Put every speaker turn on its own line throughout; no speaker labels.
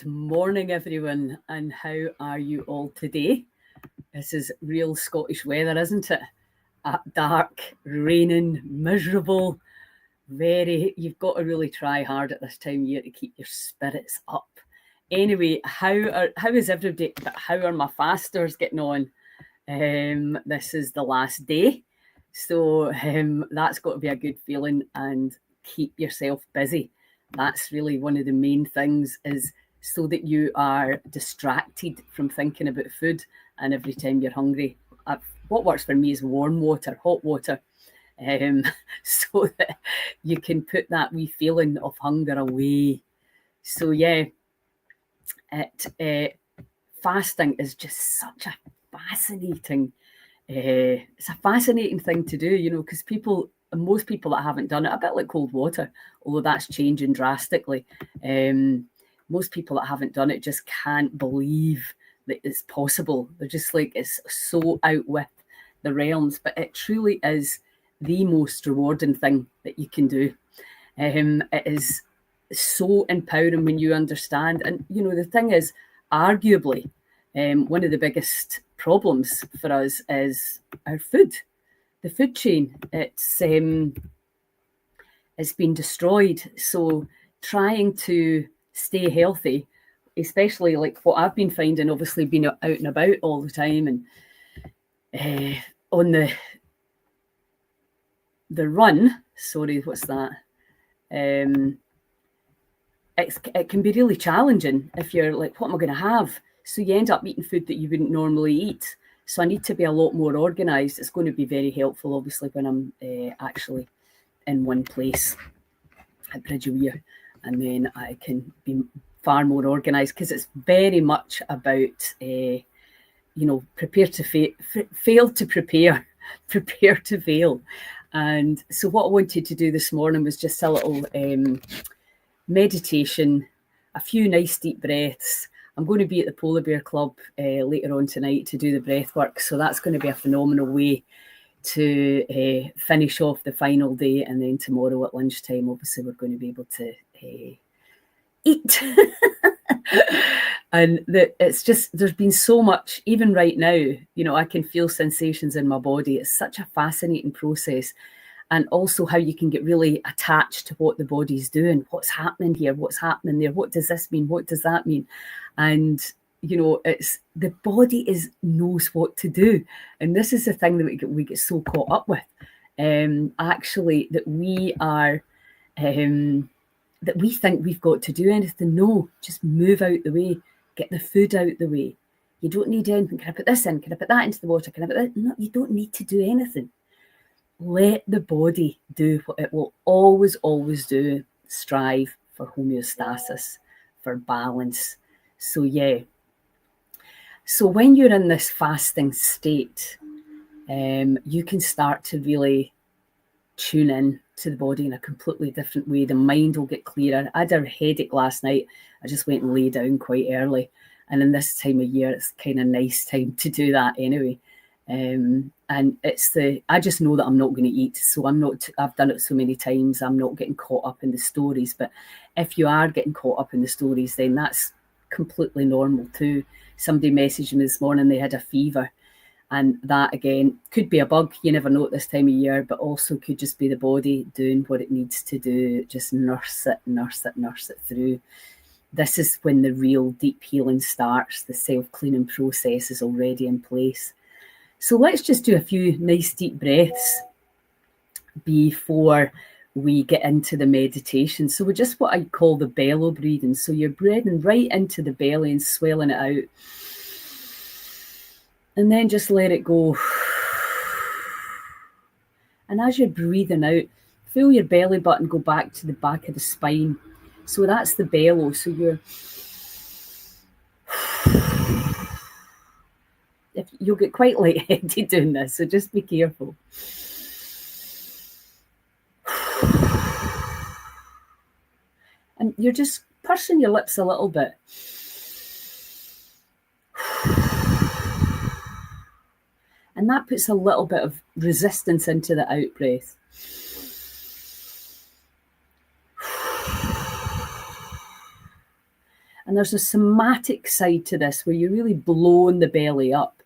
Good morning, everyone, and how are you all today? This is real Scottish weather, isn't it? Dark, raining, miserable, you've got to really try hard at this time of year to keep your spirits up. Anyway, how is everybody, but how are my fasters getting on? This is the last day, so that's got to be a good feeling, and keep yourself busy. That's really one of the main things, is so that you are distracted from thinking about food. And every time you're hungry, what works for me is warm water, hot water, so that you can put that wee feeling of hunger away. So yeah, fasting is just such a fascinating it's a fascinating thing to do, because most people that haven't done it, a bit like cold water, although that's changing drastically, most people that haven't done it just can't believe that it's possible. They're just like, it's so out with the realms, but it truly is the most rewarding thing that you can do. It is so empowering when you understand. And the thing is, arguably, one of the biggest problems for us is our food, the food chain. It's been destroyed. So trying to stay healthy, especially like what I've been finding, obviously being out and about all the time and on the run. Sorry, what's that? It can be really challenging if you're like, what am I going to have? So you end up eating food that you wouldn't normally eat. So I need to be a lot more organised. It's going to be very helpful, obviously, when I'm actually in one place at Bridge of Weir, and then I can be far more organised, because it's very much about, prepare to fail to prepare, prepare to fail. And so what I wanted to do this morning was just a little meditation, a few nice deep breaths. I'm going to be at the Polar Bear Club later on tonight to do the breath work, so that's going to be a phenomenal way to finish off the final day. And then tomorrow at lunchtime, obviously, we're going to be able to eat. And it's just, there's been so much, even right now, I can feel sensations in my body. It's such a fascinating process. And also how you can get really attached to what the body's doing, what's happening here, what's happening there, what does this mean, what does that mean? And, it's the body knows what to do. And this is the thing that we get so caught up with, actually, that we are, that we think we've got to do anything. No, just move out the way, get the food out the way. You don't need anything. Can I put this in? Can I put that into the water? Can I put that? No, you don't need to do anything. Let the body do what it will always, always do. Strive for homeostasis, for balance. So yeah. So when you're in this fasting state, you can start to really tune in to the body in a completely different way. The mind will get clearer. I had a headache last night. I just went and lay down quite early. And in this time of year, it's kind of nice time to do that anyway. And I just know that I'm not going to eat. So I've done it so many times. I'm not getting caught up in the stories. But if you are getting caught up in the stories, then that's completely normal too. Somebody messaged me this morning, they had a fever. And that, again, could be a bug. You never know at this time of year, but also could just be the body doing what it needs to do. Just nurse it through. This is when the real deep healing starts. The self-cleaning process is already in place. So let's just do a few nice deep breaths before we get into the meditation. So we're just what I call the bellow breathing. So you're breathing right into the belly and swelling it out. And then just let it go. And as you're breathing out, feel your belly button go back to the back of the spine. So that's the bellow. So you'll get quite lightheaded doing this, so just be careful. And you're just pursing your lips a little bit. And that puts a little bit of resistance into the out breath. And there's a somatic side to this where you're really blowing the belly up.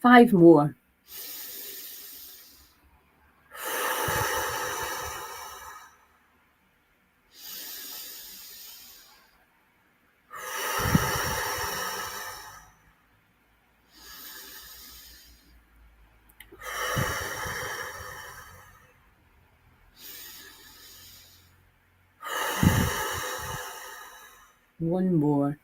Five more. One more.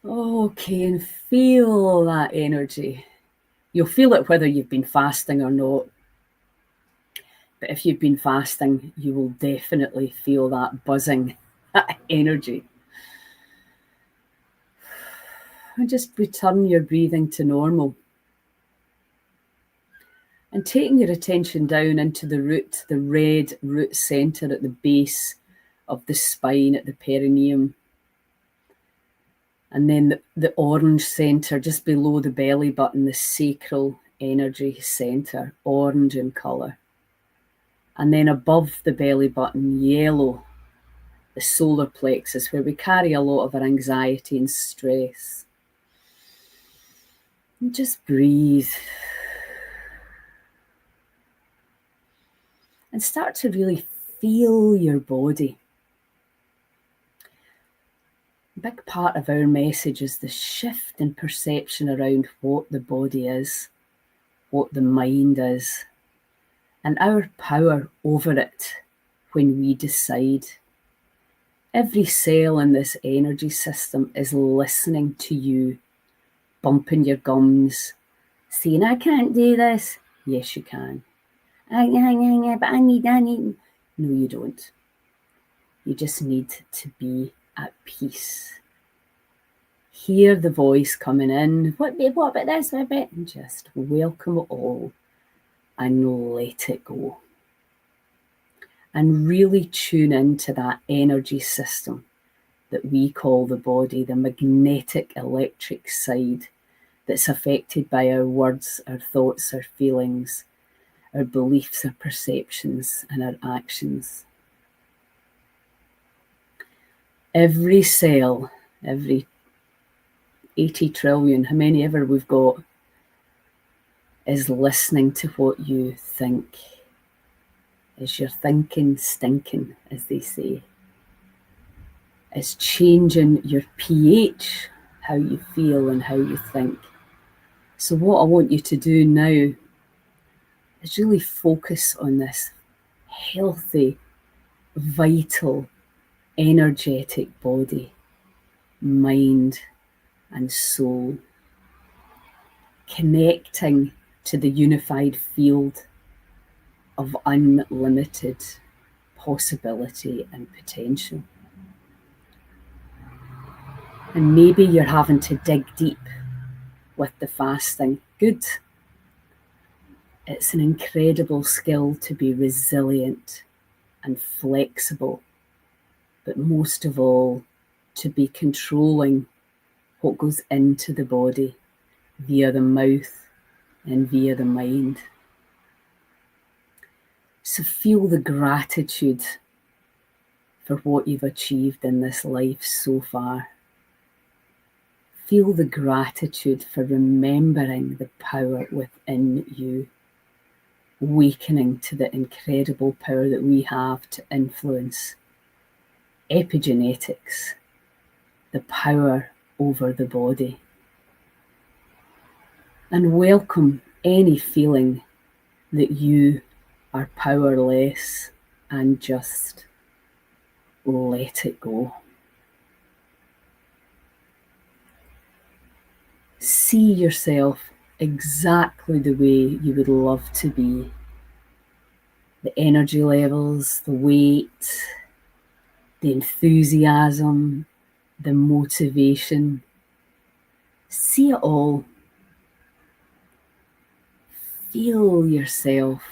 Okay, and feel that energy. You'll feel it whether you've been fasting or not. But if you've been fasting, you will definitely feel that buzzing, that energy. And just return your breathing to normal. And taking your attention down into the root, the red root center at the base of the spine, at the perineum. And then the orange center just below the belly button, the sacral energy center, orange in color. And then above the belly button, yellow, the solar plexus, where we carry a lot of our anxiety and stress. And just breathe. And start to really feel your body. A big part of our message is the shift in perception around what the body is, what the mind is, and our power over it when we decide. Every cell in this energy system is listening to you, bumping your gums, saying, I can't do this. Yes, you can. But I need. No, you don't. You just need to be at peace. Hear the voice coming in. What about this? What about? And just welcome it all and let it go. And really tune into that energy system that we call the body, the magnetic electric side that's affected by our words, our thoughts, our feelings, our beliefs, our perceptions, and our actions. Every cell, every 80 trillion, how many ever we've got, is listening to what you think. Is your thinking stinking, as they say? It's changing your pH, how you feel and how you think. So what I want you to do now is really focus on this healthy, vital, energetic body, mind and soul, connecting to the unified field of unlimited possibility and potential. And maybe you're having to dig deep with the fasting. Good. It's an incredible skill to be resilient and flexible, but most of all, to be controlling what goes into the body via the mouth and via the mind. So feel the gratitude for what you've achieved in this life so far. Feel the gratitude for remembering the power within you, awakening to the incredible power that we have to influence epigenetics, the power over the body. And welcome any feeling that you are powerless, and just let it go. See yourself exactly the way you would love to be. The energy levels, the weight, the enthusiasm, the motivation. See it all. Feel yourself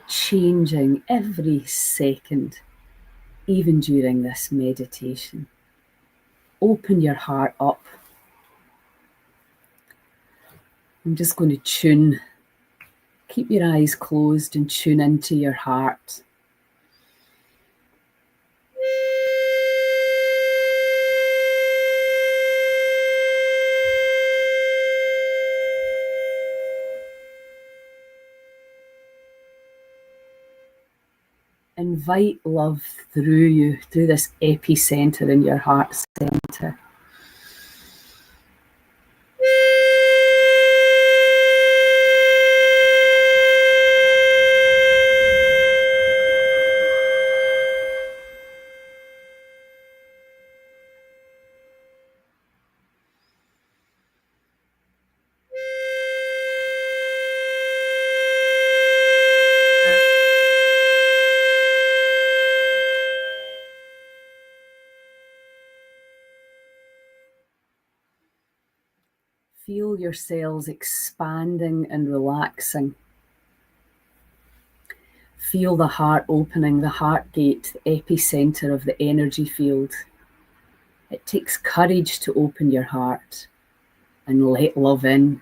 changing every second, even during this meditation. Open your heart up. I'm just going to tune. Keep your eyes closed and tune into your heart. Invite love through you, through this epicenter in your heart center. Feel your cells expanding and relaxing. Feel the heart opening, the heart gate, the epicenter of the energy field. It takes courage to open your heart and let love in.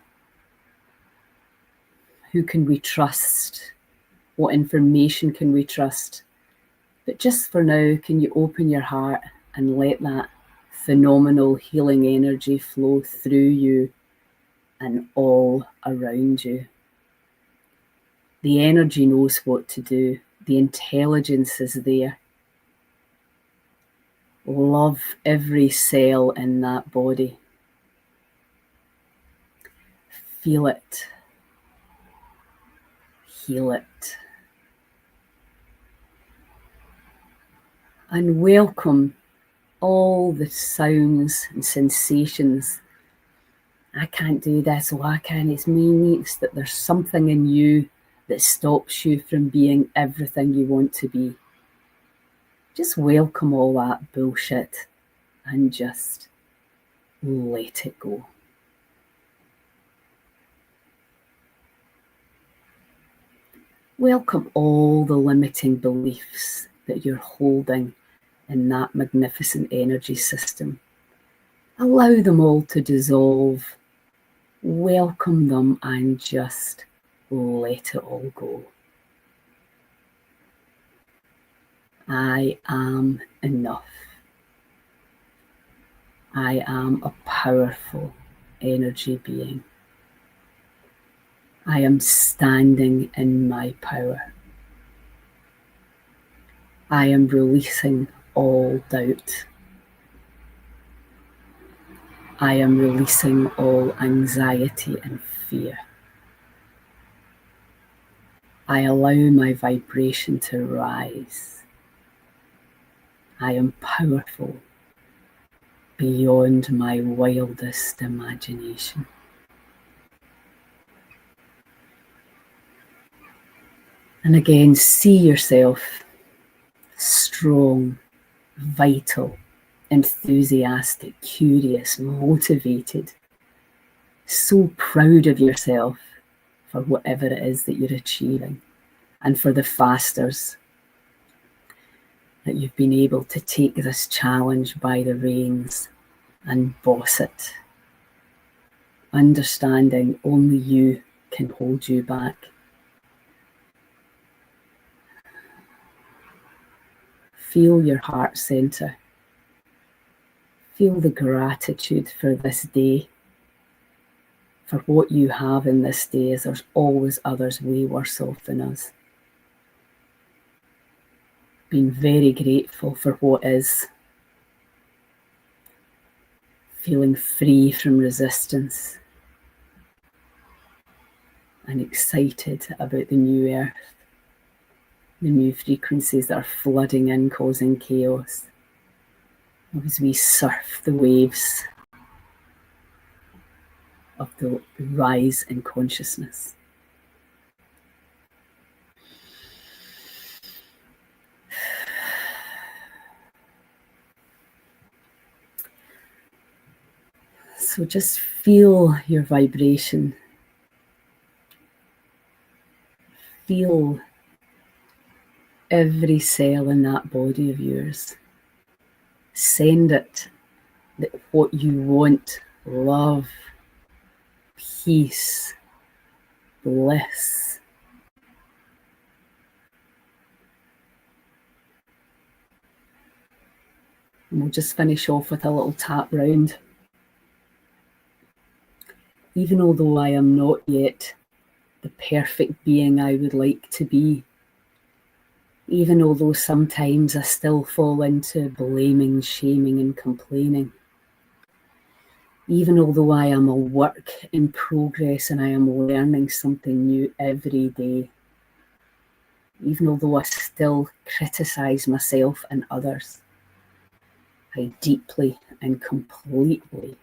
Who can we trust? What information can we trust? But just for now, can you open your heart and let that phenomenal healing energy flow through you and all around you? The energy knows what to do. The intelligence is there. Love every cell in that body. Feel it. Heal it. And welcome all the sounds and sensations. I can't do this, oh I can, it's me, it's that there's something in you that stops you from being everything you want to be. Just welcome all that bullshit and just let it go. Welcome all the limiting beliefs that you're holding in that magnificent energy system. Allow them all to dissolve. Welcome them and just let it all go. I am enough. I am a powerful energy being. I am standing in my power. I am releasing all doubt. I am releasing all anxiety and fear. I allow my vibration to rise. I am powerful beyond my wildest imagination. And again, see yourself strong, vital, enthusiastic, curious, motivated, so proud of yourself for whatever it is that you're achieving, and for the fasters that you've been able to take this challenge by the reins and boss it, understanding only you can hold you back. Feel your heart center. Feel the gratitude for this day, for what you have in this day, as there's always others way worse off than us. Being very grateful for what is. Feeling free from resistance and excited about the new earth, the new frequencies that are flooding in, causing chaos, as we surf the waves of the rise in consciousness. So just feel your vibration. Feel every cell in that body of yours. Send it that what you want: love, peace, bliss. And we'll just finish off with a little tap round. Even although I am not yet the perfect being I would like to be, even although sometimes I still fall into blaming, shaming, and complaining, even although I am a work in progress and I am learning something new every day, even although I still criticize myself and others, I deeply and completely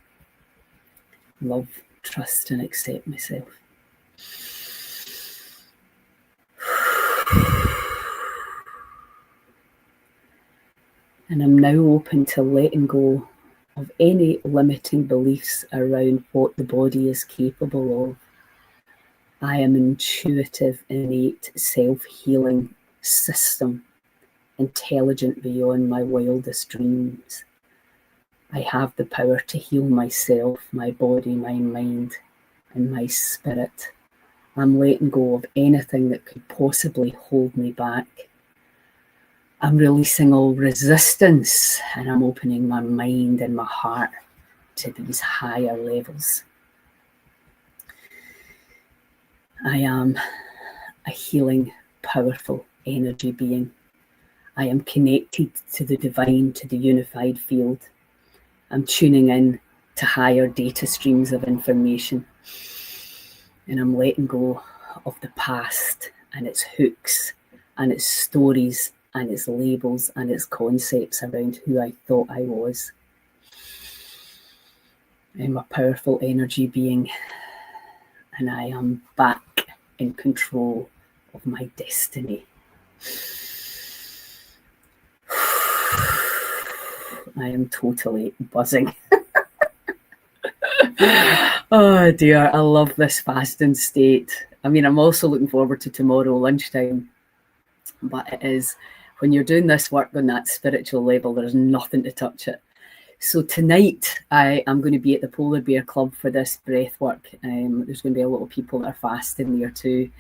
love, trust, and accept myself. And I'm now open to letting go of any limiting beliefs around what the body is capable of. I am an intuitive, innate, self-healing system, intelligent beyond my wildest dreams. I have the power to heal myself, my body, my mind, and my spirit. I'm letting go of anything that could possibly hold me back. I'm releasing all resistance, and I'm opening my mind and my heart to these higher levels. I am a healing, powerful energy being. I am connected to the divine, to the unified field. I'm tuning in to higher data streams of information, and I'm letting go of the past and its hooks and its stories and its labels and its concepts around who I thought I was. I'm a powerful energy being, and I am back in control of my destiny. I am totally buzzing. Oh dear, I love this fasting state. I mean, I'm also looking forward to tomorrow lunchtime, but it is, when you're doing this work on that spiritual level, there's nothing to touch it. So tonight I am going to be at the Polar Bear Club for this breath work. There's going to be a lot of people that are fasting there too.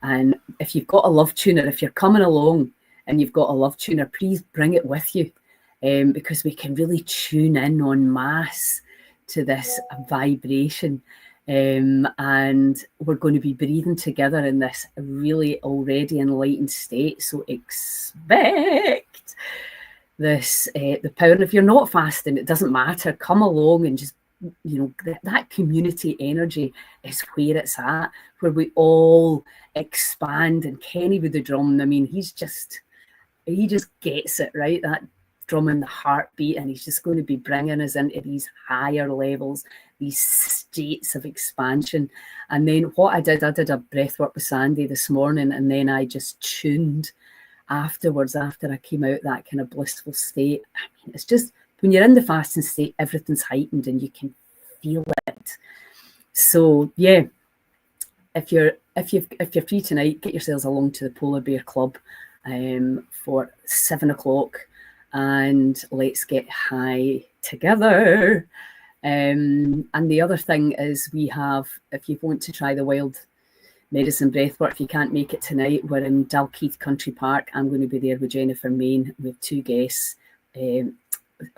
And if you've got a love tuner, if you're coming along and you've got a love tuner, please bring it with you, because we can really tune in en masse to this vibration. And we're going to be breathing together in this really already enlightened state. So expect this, the power. And if you're not fasting, it doesn't matter. Come along and just, that community energy is where it's at, where we all expand. And Kenny with the drum, I mean, he just gets it, right? That drum and the heartbeat, and he's just going to be bringing us into these higher levels, these states of expansion. And then what I did a breathwork with Sandy this morning, and then I just tuned afterwards, after I came out that kind of blissful state. I mean, it's just, when you're in the fasting state, everything's heightened and you can feel it. So yeah, if you're free tonight, get yourselves along to the Polar Bear Club for 7 o'clock, and let's get high together. And the other thing is, we have, if you want to try the wild medicine breathwork, if you can't make it tonight, we're in Dalkeith Country Park. I'm going to be there with Jennifer Main. We have 2 guests,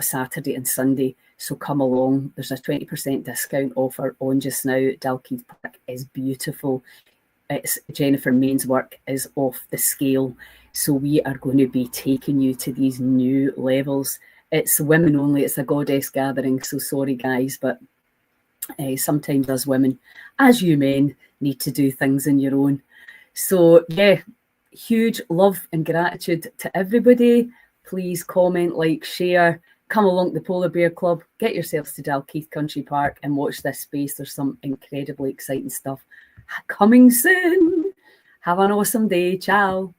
Saturday and Sunday, so come along. There's a 20% discount offer on just now. Dalkeith Park is beautiful. It's Jennifer Main's work is off the scale, so we are going to be taking you to these new levels. It's women only, it's a goddess gathering, so sorry guys, but sometimes us women, as you men, need to do things on your own. So yeah, huge love and gratitude to everybody. Please comment, like, share, come along to the Polar Bear Club, get yourselves to Dalkeith Country Park and watch this space. There's some incredibly exciting stuff coming soon. Have an awesome day. Ciao.